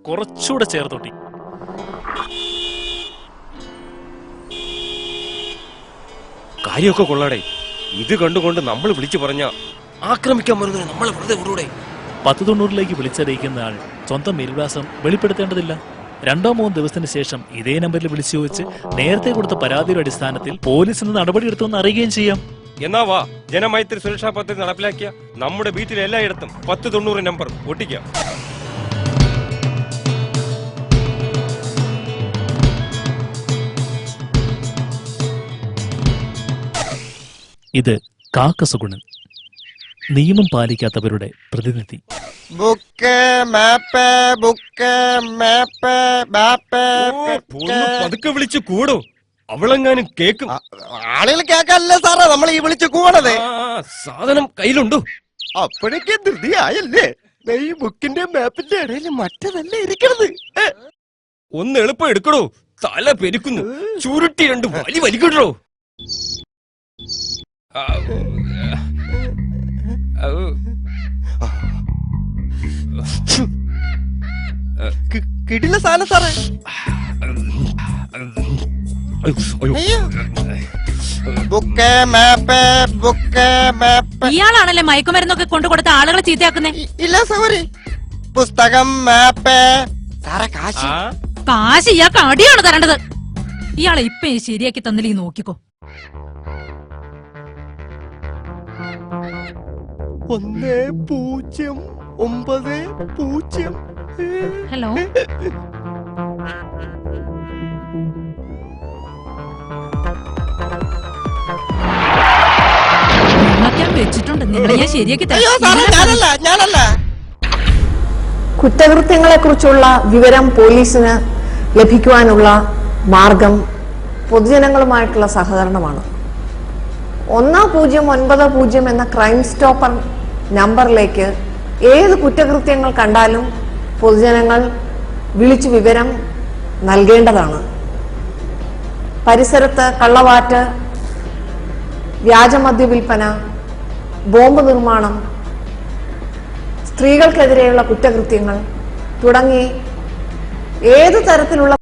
കുറച്ചുകൂടെ ചേർത്തോട്ടി. കാര്യമൊക്കെ കൊള്ളാടേ. ഇത് കണ്ടുകൊണ്ട് നമ്മൾ വിളിച്ചു പറഞ്ഞ ആക്രമിക്കാൻ വരുന്നതിന് നമ്മളെ വെറുതെ വിടൂടെ? 1090 വിളിച്ചറിയിക്കുന്ന ആൾ സ്വന്തം മേൽവിലാസം വെളിപ്പെടുത്തേണ്ടതില്ല. 2-3 ദിവസത്തിന് ശേഷം ഇതേ നമ്പറിൽ വിളിച്ചു ചോദിച്ച് നേരത്തെ കൊടുത്ത പരാതിയുടെ അടിസ്ഥാനത്തിൽ പോലീസിന് നടപടിയെടുത്തുമെന്ന് അറിയുകയും ചെയ്യാം. എന്നാ വാ, ജനമൈത്രി സുരക്ഷാ പദ്ധതി നടപ്പിലാക്കിയ നമ്മുടെ വീട്ടിൽ എല്ലായിടത്തും 1090 നമ്പർ ഒട്ടിക്കാം. ഇത് കാക്കസുഗുണൻ, നിയമം പാലിക്കാത്തവരുടെ പ്രതിനിധി. ബുക്ക് മാപ്പ് ബുക്ക് മാപ്പ് മാപ്പ്. പതുക്കെ വിളിച്ചു കൂടോ, അവളെങ്ങാനും കേക്കും. ആളുകൾ കേൾക്കാനല്ലേ സാറേ നമ്മൾ ഈ വിളിച്ചു കൂടണത്. സാധനം കയ്യിലുണ്ടോ? അപ്പോഴേക്ക് ധൃതിയായല്ലേ? ഈ ബുക്കിന്റെ മാപ്പിന്റെ ഇടയിൽ മറ്റതല്ലേ ഇരിക്കണത്. ഒന്ന് എളുപ്പം എടുക്കണോ, തല പെരുക്കുന്നു. ചുരുട്ടി 2 വലി വലിക്കട്ടോ. കിടില സാധനം സാറേ. ബുക്ക് മാപ്പ് ബുക്ക് മാപ്പ്. ഇയാളാണല്ലേ മയക്കുമരുന്നൊക്കെ കൊണ്ടുകൊടുത്ത ആളുകളെ ചീത്തയാക്കുന്നേ? ഇല്ല സൗരി, പുസ്തകം മാപ്പ്. സാറേ കാശ് കാശ് ഇയാൾക്ക് അടിയാണ് തരേണ്ടത്. ഇയാളെ ഇപ്പൊ ശരിയാക്കി തന്നില്ലെങ്കിൽ നോക്കിക്കോ. 1090. ഹലോ, വെച്ചിട്ടുണ്ട്. നിങ്ങളെ ഞാൻ ശരിയാക്കി ഞാനല്ല. കുറ്റകൃത്യങ്ങളെ കുറിച്ചുള്ള വിവരം പോലീസിന് ലഭിക്കുവാനുള്ള മാർഗം പൊതുജനങ്ങളുമായിട്ടുള്ള സഹകരണമാണ്. 1090 എന്ന ക്രൈം സ്റ്റോപ്പർ നമ്പറിലേക്ക് ഏത് കുറ്റകൃത്യങ്ങൾ കണ്ടാലും പൊതുജനങ്ങൾ വിളിച്ചു വിവരം നൽകേണ്ടതാണ്. പരിസരത്ത് കള്ളവാറ്റ്, വ്യാജമദ്യ വിൽപ്പന, ബോംബ് നിർമ്മാണം, സ്ത്രീകൾക്കെതിരെയുള്ള കുറ്റകൃത്യങ്ങൾ തുടങ്ങി ഏതു തരത്തിലുള്ള